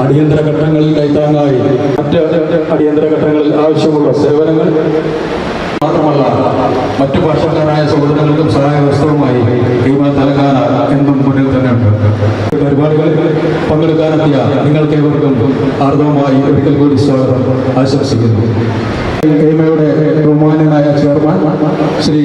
അടിയന്തര ഘട്ടങ്ങളിൽ കൈത്താങ്ങായി മറ്റ് അടിയന്തര ഘട്ടങ്ങളിൽ ആവശ്യമുള്ള സേവനങ്ങൾ മാത്രമല്ല മറ്റു ഭാഷക്കാരായ സഹോദരങ്ങൾക്കും സഹായഹസ്തവുമായി ഭീമ തെലങ്കാന എന്നും മുന്നിൽ തന്നെയുണ്ട്. പരിപാടികളിൽ പങ്കെടുക്കാനെത്തിയ നിങ്ങൾക്കേവർക്കും ആർദ്രമായി ഒരിക്കൽ കൂടി സ്വാഗതം ആശംസിക്കുന്നു. ഭീമയുടെ ബഹുമാന്യനായ ചെയർമാൻ ശ്രീ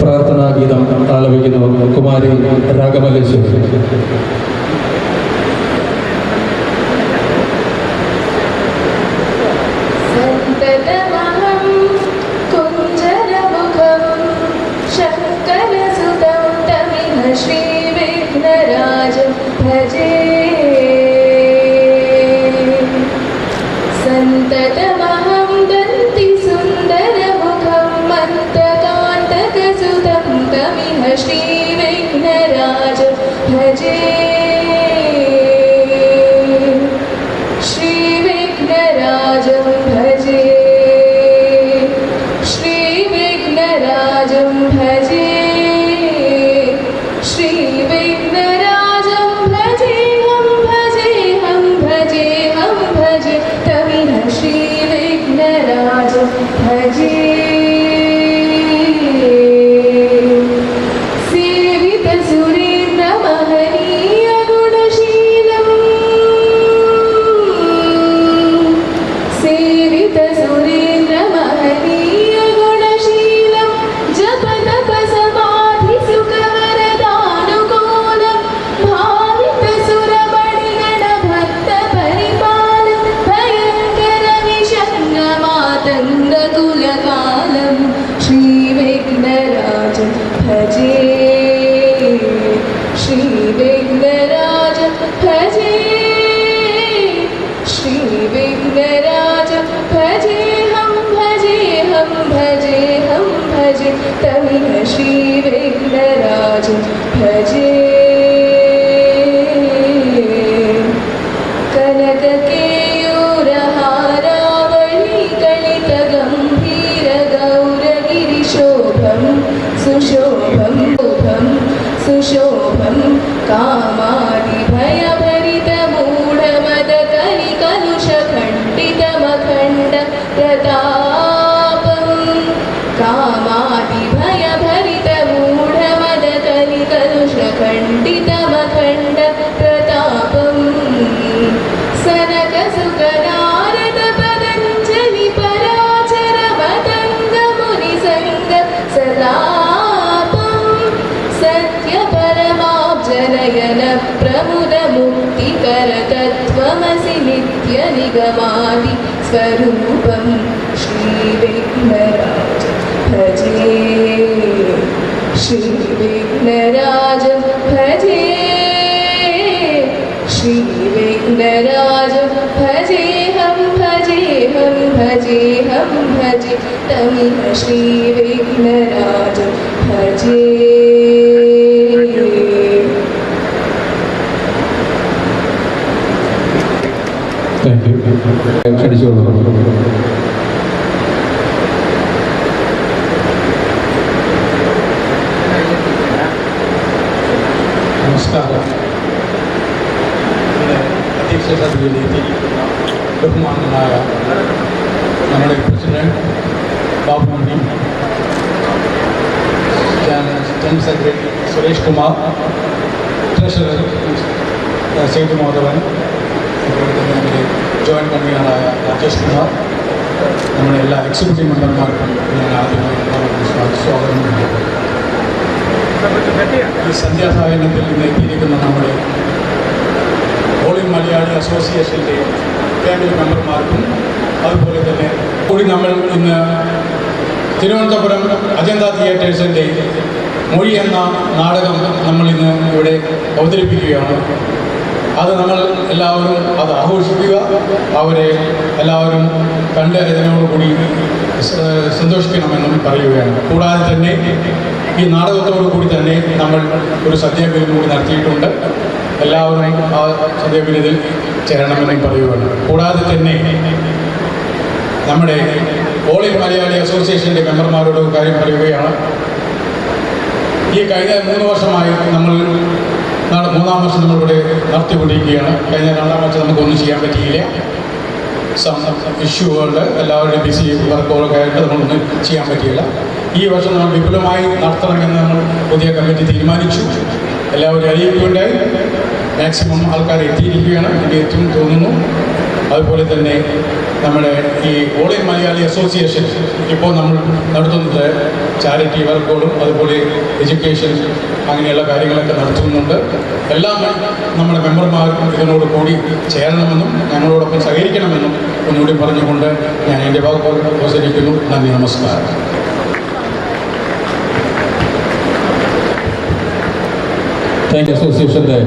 പ്രാർത്ഥനാ ഗീതം ആലപിക്കുന്നു കുമാരി രാഗമല്ലേശ്വരി. निगमादि स्वरूपं श्रीविघ्नराज भजे श्रीविघ्नराज भजे श्रीविघ्नराज भजे हम भजे तमिह श्रीविघ्नराज भजे. Thank you. നമസ്കാരം. അധ്യക്ഷത ബഹുമാനനായ നമ്മുടെ president Babumani, general secretary Suresh Kumar, treasurer Sethu Madhavan, അതുപോലെ തന്നെ നമ്മുടെ ജോയിൻറ്റ് കൺവീനറായ രാജേഷ് കുമാർ, നമ്മുടെ എല്ലാ എക്സിക്യൂട്ടീവ് മെമ്പർമാർക്കും ഞാൻ ആദ്യമായി സ്വാഗതം നൽകുന്നു. ഈ സന്ധ്യാസായനത്തിൽ നിന്ന് എത്തിയിരിക്കുന്ന നമ്മുടെ ഓൾ ഇന്ത്യ മലയാളി അസോസിയേഷൻ്റെ ഫാമിലി മെമ്പർമാർക്കും അതുപോലെ തന്നെ കൂടി നമ്മൾ ഇന്ന് തിരുവനന്തപുരം അജന്ത തിയേറ്റേഴ്സിൻ്റെ മൊഴി എന്ന നാടകം നമ്മൾ ഇന്ന് ഇവിടെ അവതരിപ്പിക്കുകയാണ്. അത് നമ്മൾ എല്ലാവരും അത് ആഘോഷിക്കുക, അവരെ എല്ലാവരും കണ്ട് ഇതിനോടുകൂടി സന്തോഷിക്കണമെന്നും പറയുകയാണ്. കൂടാതെ തന്നെ ഈ നാടകത്തോടു കൂടി തന്നെ നമ്മൾ ഒരു സദ്യവിരുന്ന് കൂടി നടത്തിയിട്ടുണ്ട്. എല്ലാവരെയും ആ സന്ധ്യാപിന്നതിൽ ചേരണമെന്ന് പറയുകയാണ്. കൂടാതെ തന്നെ നമ്മുടെ ഓൾ ഇന്ത്യ മലയാളി അസോസിയേഷൻ്റെ മെമ്പർമാരോട് ഒരു കാര്യം പറയുകയാണ്. ഈ കഴിഞ്ഞ 3 വർഷമായി നമ്മൾ 3-ാം വർഷം നമ്മളിവിടെ നടത്തിക്കൊണ്ടിരിക്കുകയാണ്. കഴിഞ്ഞ 2-ാം വർഷം നമുക്കൊന്നും ചെയ്യാൻ പറ്റിയില്ല. ഇഷ്യൂകളുണ്ട്, എല്ലാവരുടെയും ബിസി വർക്കുകളൊക്കെ ആയിട്ട് നമ്മളൊന്നും ചെയ്യാൻ പറ്റിയില്ല. ഈ വർഷം നമ്മൾ വിപുലമായി നടത്തണമെന്ന് നമ്മൾ പുതിയ കമ്മിറ്റി തീരുമാനിച്ചു. എല്ലാവരും അറിയിക്കുകയുണ്ടായി. മാക്സിമം ആൾക്കാർ എത്തിയിരിക്കുകയാണ്, എനിക്ക് എത്തും തോന്നുന്നു. അതുപോലെ തന്നെ നമ്മുടെ ഈ ഓൾ ഇന്ത്യ മലയാളി അസോസിയേഷൻ ഇപ്പോൾ നമ്മൾ നടത്തുന്നത് ചാരിറ്റി വർക്കുകളും അതുപോലെ എഡ്യൂക്കേഷൻ അങ്ങനെയുള്ള കാര്യങ്ങളൊക്കെ നടത്തുന്നുണ്ട്. എല്ലാ നമ്മുടെ മെമ്പർമാർക്കും ഇതിനോട് കൂടി ചേരണമെന്നും ഞങ്ങളോടൊപ്പം സഹകരിക്കണമെന്നും ഒന്നുകൂടി പറഞ്ഞുകൊണ്ട് ഞാൻ എൻ്റെ വാക്കുകൾ അവസാനിക്കുന്നു. നന്ദി, നമസ്കാരം. Thank you. അസോസിയേഷൻ്റെ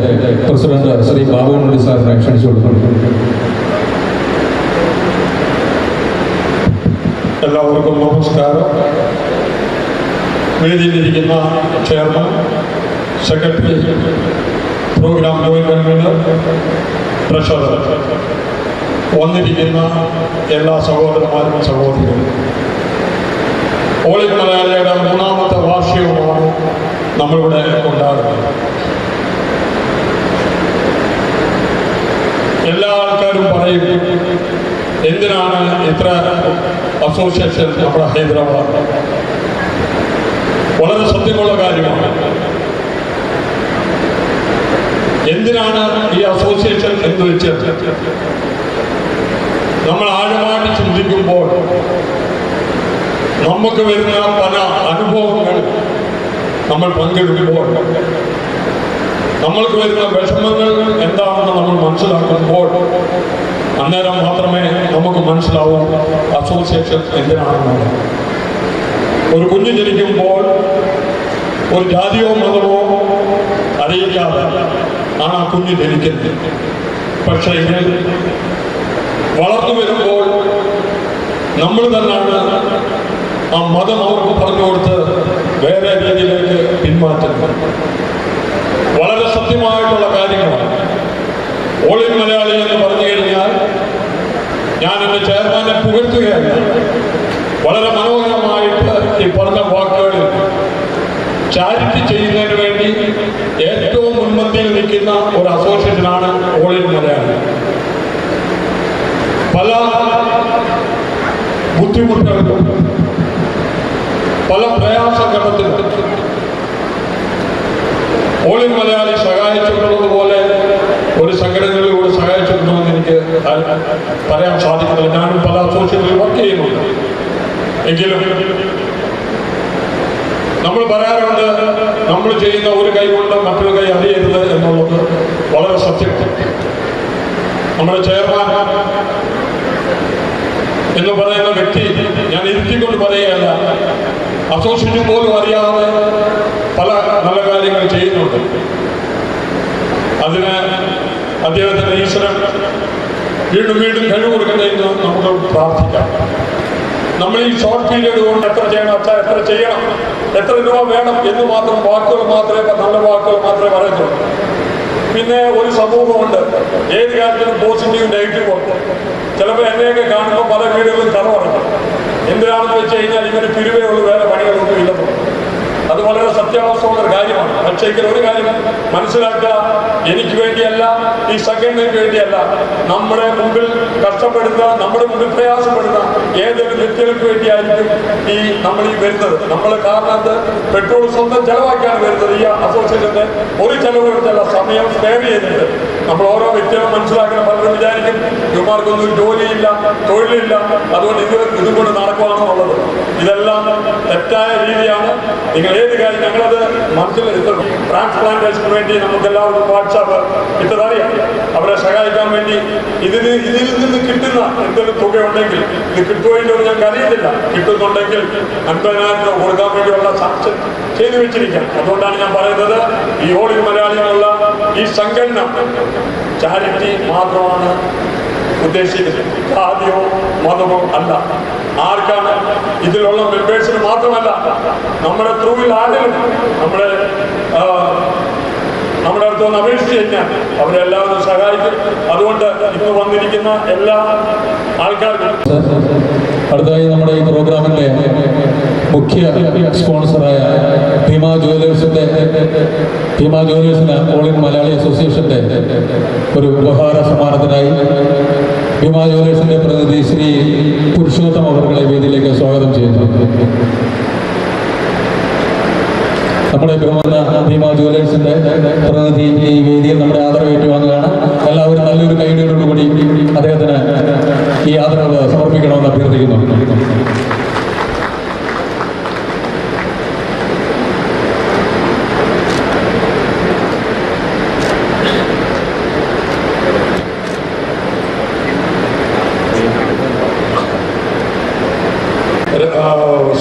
പ്രസിഡന്റ് ശ്രീ ബാബുമണി സാറിനെ ക്ഷണിച്ചു കൊടുക്കുന്നു. എല്ലാവർക്കും നമസ്കാരം. വേദിയിലിരിക്കുന്ന chairman, secretary, program joint convener, treasurer, വന്നിരിക്കുന്ന എല്ലാ സഹോദരന്മാരും സഹോദരികളും, ഓൾ ഇന്ത്യ മലയാളിയുടെ 3-ാമത്തെ വാർഷികമാണ് നമ്മളിവിടെ കൊണ്ടാടുന്നത്. എല്ലാ ആൾക്കാരും പറയും, എന്തിനാണ് ഇത്ര അസോസിയേഷൻ നമ്മുടെ ഹൈദരാബാദ്? വളരെ സത്യമുള്ള കാര്യമാണ്. എന്തിനാണ് ഈ അസോസിയേഷൻ എന്ന് വെച്ചാൽ, നമ്മൾ ആഴമായിട്ട് ചിന്തിക്കുമ്പോൾ നമുക്ക് വരുന്ന പല അനുഭവങ്ങൾ നമ്മൾ പങ്കെടുക്കുമ്പോൾ, നമ്മൾക്ക് വരുന്ന വിഷമങ്ങൾ എന്താണെന്ന് നമ്മൾ മനസ്സിലാക്കുമ്പോൾ അന്നേരം മാത്രമേ നമുക്ക് മനസ്സിലാവൂ അസോസിയേഷൻ എന്തിനാണെന്നുള്ളത്. ഒരു കുഞ്ഞ് ജനിക്കുമ്പോൾ ഒരു ജാതിയോ മതമോ അറിയിക്കാതെ ആണ് ആ കുഞ്ഞ് ജനിക്കുന്നത്. പക്ഷേ വളർന്നു വരുമ്പോൾ നമ്മൾ തന്നെയാണ് ആ മതം അവർക്ക് പറഞ്ഞു കൊടുത്ത് വേറെ രീതിയിലേക്ക് പിന്മാറ്റുന്നത്. വളരെ സത്യമായിട്ടുള്ള കാര്യങ്ങളാണ്. ഓൾ ഇന്ത്യ മലയാളി എന്ന് പറഞ്ഞു കഴിഞ്ഞാൽ ഞാൻ എൻ്റെ ചെയർമാനെ പുകഴ്ത്തുകയല്ല, വളരെ മനോഹരമായിട്ട് ഈ പറഞ്ഞ വാക്കുകളിൽ ചാരിറ്റി ചെയ്യുന്നതിന് വേണ്ടി ഏറ്റവും മുൻപന്തിയിൽ നിൽക്കുന്ന ഒരു അസോസിയേഷനാണ് ഓൾ ഇന്ത്യ മലയാളി. പല ബുദ്ധിമുട്ടുകളും പല പ്രയാസഘട്ടത്തിലും ഓൾ ഇന്ത്യ മലയാളി സഹായിച്ചിട്ടുള്ളതുപോലെ ഒരു സംഘടനകളിലൂടെ സഹായിച്ചിട്ടുണ്ടെന്ന് എനിക്ക് പറയാൻ സാധിക്കുന്നില്ല. ഞാനും പല അസോസിയേഷനിൽ വർക്ക് ചെയ്യുന്നുണ്ട്. എങ്കിലും നമ്മൾ പറയാറുണ്ട്, നമ്മൾ ചെയ്യുന്ന ഒരു കൈ കൊണ്ട് മറ്റൊരു കൈ അറിയരുത് എന്നുള്ളത് വളരെ സത്യമാണ്. നമ്മുടെ ചെയർമാൻ എന്ന് പറയുന്ന വ്യക്തി, ഞാൻ ഇരുത്തിക്കൊണ്ട് പറയുകയല്ല, അസോസിയേഷൻ പോലും അറിയാതെ പല നല്ല കാര്യങ്ങൾ ചെയ്യുന്നുണ്ട്. അതിന് അദ്ദേഹത്തിന് ഈശ്വരൻ വീണ്ടും വീണ്ടും കഴിവ് കൊടുക്കുന്നതെന്ന് നമുക്ക് പ്രാർത്ഥിക്കാം. നമ്മൾ ഈ ഷോർട്ട് പീരീഡ് കൊണ്ട് എത്ര ചെയ്യണം, എത്ര ചെയ്യണം, എത്ര രൂപ വേണം എന്ന് മാത്രം വാക്കുകൾ മാത്രമേ, നല്ല വാക്കുകൾ മാത്രമേ പറയത്തുള്ളൂ. പിന്നെ ഒരു സമൂഹമുണ്ട്, ഏത് കാര്യത്തിലും പോസിറ്റീവ് നെഗറ്റീവ് ഉണ്ട്. ചിലപ്പോൾ എന്നെയൊക്കെ കാണുമ്പോൾ പല വീടുകളിലും കറവറക്കും. എന്തിനാണെന്ന് വെച്ച് കഴിഞ്ഞാൽ ഇവന് പിരിവേ ഉള്ളൂ, വേറെ പണികളൊന്നും ഇല്ലെന്ന്. അത് വളരെ സത്യാവസ്ഥയുള്ള ഒരു കാര്യമാണ്. പക്ഷേ ഒരു കാര്യം മനസ്സിലാക്കുക, എനിക്ക് വേണ്ടിയല്ല, ഈ സംഘടനയ്ക്ക് വേണ്ടിയല്ല, നമ്മുടെ മുമ്പിൽ കഷ്ടപ്പെടുന്ന, നമ്മുടെ മുമ്പിൽ പ്രയാസപ്പെടുന്ന ഏതൊരു വ്യക്തികൾക്ക് വേണ്ടിയായിരിക്കും നമ്മൾ ഈ വരുന്നത്. നമ്മൾ കാരണത്ത് പെട്രോൾ സ്വന്തം ചെലവാക്കിയാണ് വരുന്നത്. ഈ അസോസിയേഷന്റെ ഒരു ചെലവെടുത്തല്ല, സമയം സ്പെയർ ചെയ്തിട്ട് നമ്മൾ ഓരോ വ്യക്തികളും മനസ്സിലാക്കണം. പലരും വിചാരിക്കും ഇവന്മാർക്കൊന്നും ജോലിയില്ല, തൊഴിലില്ല, അതുകൊണ്ട് ഇതും കൊണ്ട് നടക്കുവാണെന്നുള്ളത്. ഇതെല്ലാം തെറ്റായ രീതിയാണ്. നിങ്ങൾ ഏത് കാര്യം, ഞങ്ങളത് മനസ്സിലെടുക്കണം. ട്രാൻസ്പ്ലാന്റേഷന് വേണ്ടി നമുക്ക് എല്ലാവർക്കും വാട്സാപ്പ് ഇട്ടതറിയാം. അവരെ സഹായിക്കാൻ വേണ്ടി ഇതിൽ നിന്ന് കിട്ടുന്ന എന്തെങ്കിലും തുക ഉണ്ടെങ്കിൽ, ഇത് കിട്ടുമോ ഞങ്ങൾക്ക് അറിയത്തില്ല, കിട്ടുന്നുണ്ടെങ്കിൽ 50,000 രൂപ കൊടുക്കാൻ വേണ്ടിയുള്ള സാങ്ഷൻ ചെയ്തു വെച്ചിരിക്കാം. അതുകൊണ്ടാണ് ഞാൻ പറയുന്നത്, ഈ ഓൾ ഇന്ത്യ മലയാളികളുള്ള ഈ സംഘടന ചാരിറ്റി മാത്രമാണ് ഉദ്ദേശിക്കുന്നത്, ജാതിയോ മതമോ അല്ല. ആർക്കാണ് ഇതിലുള്ള മെമ്പേഴ്സിന് മാത്രമല്ല, നമ്മുടെ ത്രൂവിൽ ആരെങ്കിലും നമ്മുടെ നമ്മുടെ അടുത്ത് വന്ന് അപേക്ഷിച്ച് കഴിഞ്ഞാൽ അവരെല്ലാവരും സഹായിക്കും. അതുകൊണ്ട് ഇന്ന് വന്നിരിക്കുന്ന എല്ലാ ആൾക്കാർക്കും അടുത്തതായി നമ്മുടെ ഈ പ്രോഗ്രാമിന്റെ മുഖ്യ സ്പോൺസറായ ഭീമ ജുവലേഴ്സിന് ഓൾ ഇൻ മലയാളി അസോസിയേഷന്റെ ഒരു ഉപഹാര സമ്മാനത്തിനായി ഭീമ ജുവലേഴ്സിന്റെ പ്രതിനിധി ശ്രീ പുരുഷോത്തം അവർകളെ വേദിയിലേക്ക് സ്വാഗതം ചെയ്യുന്നു. നമ്മുടെ ഭീമ ജുവലേഴ്സിന്റെ പ്രതിനിധി ഈ വേദിയിൽ നമ്മുടെ ആദരവ് ഏറ്റുവാങ്ങുകയാണ്. എല്ലാവരും നല്ലൊരു കൈയടിയോടുകൂടി അദ്ദേഹത്തിന് ഈ ആദരവ് സമർപ്പിക്കണമെന്ന് അഭ്യർത്ഥിക്കുന്നു.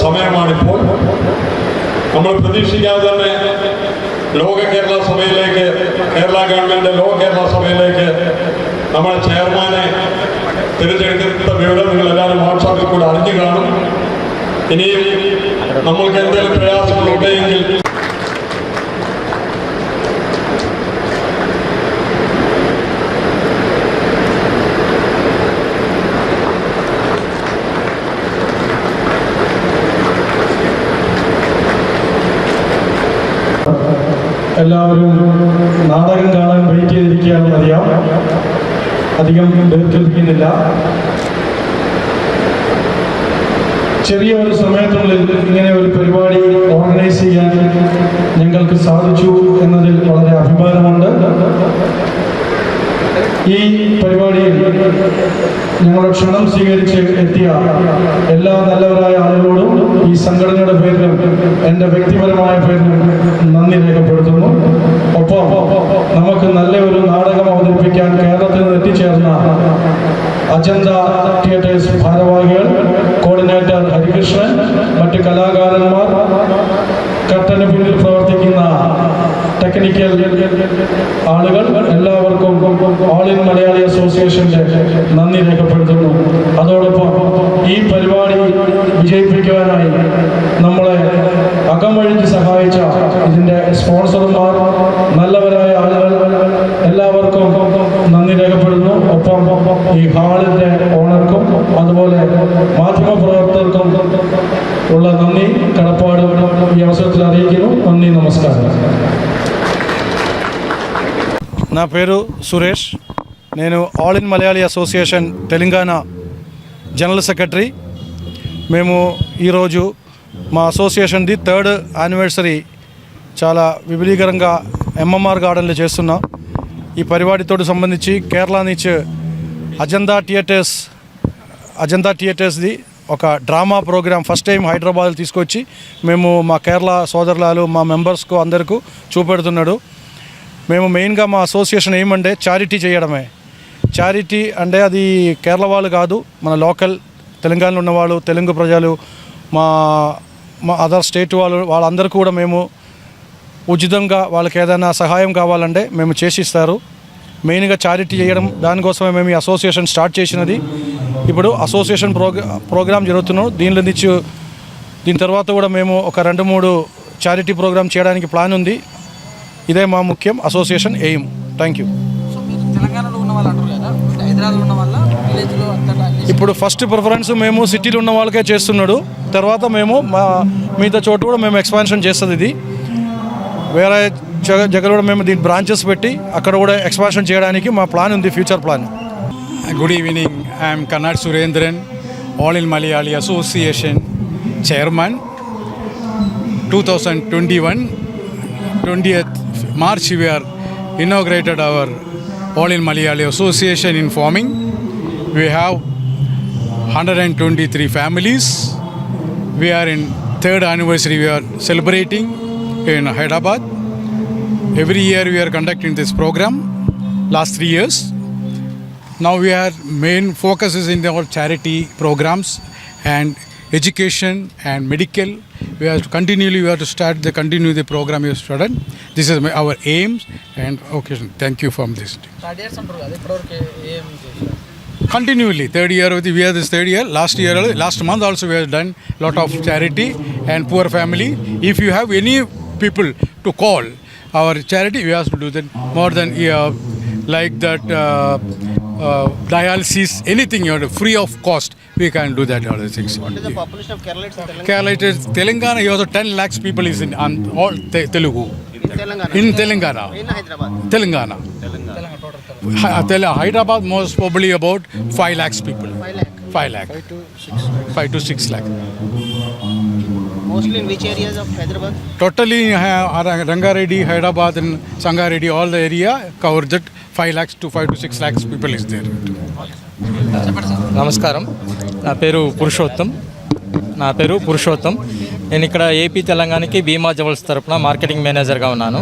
സമയമാണിപ്പോൾ. നമ്മൾ പ്രതീക്ഷിക്കാതെ തന്നെ ലോക കേരള സഭയിലേക്ക്, കേരള ഗവൺമെൻറ് ലോക കേരള സഭയിലേക്ക് നമ്മുടെ ചെയർമാനെ തിരഞ്ഞെടുത്ത വിവരം നിങ്ങളെല്ലാവരും വാട്സാപ്പിൽ കൂടെ അറിഞ്ഞു കാണും. ഇനിയും നമ്മൾക്ക് എന്തെങ്കിലും പ്രയാസങ്ങളുണ്ടെങ്കിൽ എല്ലാവരും നാടകം കാണാൻ വെയിറ്റ് ചെയ്തിരിക്കുകയാണെന്നറിയാം. അധികം ദീർഘിപ്പിക്കുന്നില്ല. ചെറിയ ഒരു സമയത്തിനുള്ളിൽ ഇങ്ങനെ ഒരു പരിപാടി ഓർഗനൈസ് ചെയ്യാൻ ഞങ്ങൾക്ക് സാധിച്ചു എന്നതിൽ വളരെ അഭിമാനമുണ്ട്. ഈ പരിപാടിയിൽ ഞങ്ങളുടെ ക്ഷണം സ്വീകരിച്ച് എത്തിയ എല്ലാ നല്ലവരായ ആളുകളോടും ഈ സംഘടനയുടെ പേരിലും എൻ്റെ വ്യക്തിപരമായ പേരിലും നന്ദി രേഖപ്പെടുത്തുന്നു. ഒപ്പം നമുക്ക് നല്ല ഒരു നാടകം അവതരിപ്പിക്കാൻ കേരളത്തിൽ നിന്ന് എത്തിച്ചേർന്ന അജന്ത തിയേറ്റേഴ്സ് ഭാരവാഹികൾ, കോർഡിനേറ്റർ ഹരികൃഷ്ണൻ, മറ്റ് കലാകാരന്മാർ, കർട്ടന് പിന്നിൽ പ്രവർത്തിക്കുന്ന ടെക്നിക്കൽ ആളുകൾ, എല്ലാവർക്കും ഓൾ ഇൻ മലയാളി അസോസിയേഷന്റെ നന്ദി രേഖപ്പെടുത്തുന്നു. അതോടൊപ്പം ഈ പരിപാടി വിജയിപ്പിക്കുവാനായി നമ്മളെ അകമഴിഞ്ഞ് സഹായിച്ച ഇതിൻ്റെ സ്പോൺസർമാർ, നല്ലവരായ ആളുകൾ, എല്ലാവർക്കും നന്ദി രേഖപ്പെടുന്നു. ഒപ്പം ഈ ഹാളിൻ്റെ ഓണർക്കും അതുപോലെ മാധ്യമപ്രവർത്തകർക്കും ഉള്ള നന്ദി കടപ്പാട് ഈ అవసరത്തിൽ അറിയിക്കുന്നു. నന്ദి నమస్కారం. నా పేరు సురేష్. నేను all in Malayali association Telangana general secretary. మేము ఈరోజు మా అసోసియేషన్ది 3rd యానివర్సరీ చాలా విపులీకరంగా ఎంఎంఆర్ గార్డెన్లో చేస్తున్నాం. ఈ పరిపాటితో సంబంధించి కేరళ నుంచి అజంతా థియేటర్స్ది ఒక drama program first time Hyderabad తీసుకొచ్చి మేము మా కేరళ సోదరులు మా మెంబర్స్కు అందరికీ చూపెడుతున్నాడు. మేము మెయిన్గా మా అసోసియేషన్ ఏమంటే చారిటీ చేయడమే. చారిటీ అంటే అది కేరళ వాళ్ళు కాదు, మన లోకల్ తెలంగాణలో ఉన్నవాళ్ళు, తెలుగు ప్రజలు, మా అదర్ స్టేట్ వాళ్ళందరికీ కూడా మేము ఉచితంగా వాళ్ళకి ఏదైనా సహాయం కావాలంటే మేము చేసిస్తారు. మెయిన్గా చారిటీ చేయడం, దానికోసమే మేము ఈ అసోసియేషన్ స్టార్ట్ చేసినది. ఇప్పుడు అసోసియేషన్ ప్రోగ్రామ్ జరుగుతున్నాం. దీని తర్వాత కూడా మేము ఒక 2-3 చారిటీ ప్రోగ్రామ్ చేయడానికి ప్లాన్ ఉంది. ఇదే మా ముఖ్యం అసోసియేషన్ ఎయిమ్. Thank you. ఇప్పుడు ఫస్ట్ ప్రిఫరెన్స్ మేము సిటీలో ఉన్న వాళ్ళకే చేస్తున్నాడు. తర్వాత మేము మిగతా చోటు కూడా మేము ఎక్స్పాన్షన్ చేస్తుంది. ఇది వేరే జగన్ కూడా మేము దీని బ్రాంచెస్ పెట్టి అక్కడ కూడా ఎక్స్పాన్షన్ చేయడానికి మా ప్లాన్ ఉంది, future plan. Good evening. I am Kannad Surendran, All in Malayali Association Chairman. 2021, 20th March we are inaugurated our All in Malayali Association in forming. We have 123 families. We are in 3rd anniversary we are celebrating in Hyderabad. Every year we are conducting this program, last 3 years. Now we are main focus is in our charity programs and education and medical. We have to continue the program you started. This is our aims and occasion. Thank you from this. Continually, 3rd year we are this 3rd year. Last month also we have done lot of charity and poor family. If you have any people to call, our charity, we have to do that more than like that dialysis, anything you have free of cost. We can do that all the things. What is the population of Kerala? Kerala, it is Telangana. You also 10 lakhs people is in on all Telugu. Telangana. In Telangana. In Hyderabad. Telangana. Hyderabad most probably about 5 lakhs people. 5 lakh. 5 lakh. 5 to 6 lakh. Mostly in which areas of Hyderabad? Totally Rangareddy, Hyderabad and Sangareddy, all the area covered that 5 lakhs to 5 to 6 lakhs people is there. నమస్కారం, నా పేరు పురుషోత్తం. నేను ఇక్కడ AP తెలంగాణకి భీమా jewels తరపున marketing మేనేజర్గా ఉన్నాను.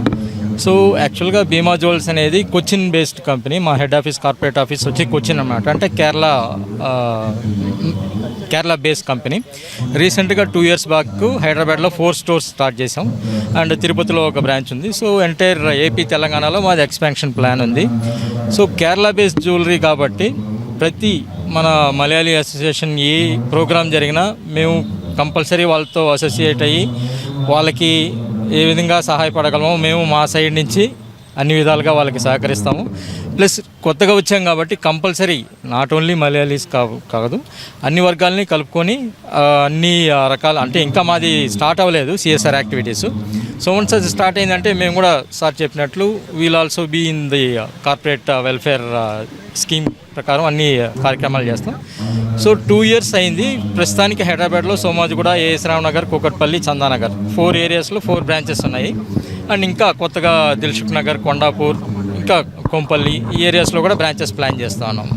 So యాక్చువల్గా భీమా జ్యువెల్స్ అనేది కొచ్చిన్ బేస్డ్ కంపెనీ. మా హెడ్ ఆఫీస్, కార్పొరేట్ ఆఫీస్ వచ్చి కొచ్చిన్ అన్నమాట. అంటే కేరళ బేస్డ్ కంపెనీ. రీసెంట్గా 2 years బ్యాక్ హైదరాబాద్లో 4 stores స్టార్ట్ చేసాం అండ్ తిరుపతిలో ఒక బ్రాంచ్ ఉంది. సో ఎంటైర్ ఏపీ తెలంగాణలో మాది ఎక్స్పాన్షన్ ప్లాన్ ఉంది. సో కేరళ బేస్డ్ జ్యువెలరీ కాబట్టి ప్రతి మన మలయాళీ అసోసియేషన్ ఏ ప్రోగ్రాం జరిగినా మేము కంపల్సరీ వాళ్ళతో అసోసియేట్ అయ్యి వాళ్ళకి ఏ విధంగా సహాయపడగలమో మేము మా సైడ్ నుంచి అన్ని విధాలుగా వాళ్ళకి సహకరిస్తాము. ప్లస్ కొత్తగా వచ్చాం కాబట్టి కంపల్సరీ నాట్ ఓన్లీ మలయాళీస్ కాదు, అన్ని వర్గాలని కలుపుకొని అన్ని రకాల, అంటే ఇంకా మాది స్టార్ట్ అవ్వలేదు సిఎస్ఆర్ యాక్టివిటీస్. సో వన్స్ అది స్టార్ట్ అయిందంటే మేము కూడా సార్ చెప్పినట్లు we'll also be in the corporate welfare scheme ప్రకారం అన్ని కార్యక్రమాలు చేస్తాం. సో 2 years అయింది. ప్రస్తుతానికి హైదరాబాద్లో సోమాజిగూడ, ఏఎస్ రావు నగర్, కూకట్పల్లి, చందానగర్ 4 areasలో 4 branches ఉన్నాయి. అండ్ ఇంకా కొత్తగా దిల్సుఖ్ నగర్, కొండాపూర్, ఇంకా కొంపల్లి ఈ ఏరియాస్లో కూడా బ్రాంచెస్ ప్లాన్ చేస్తూ ఉన్నాం.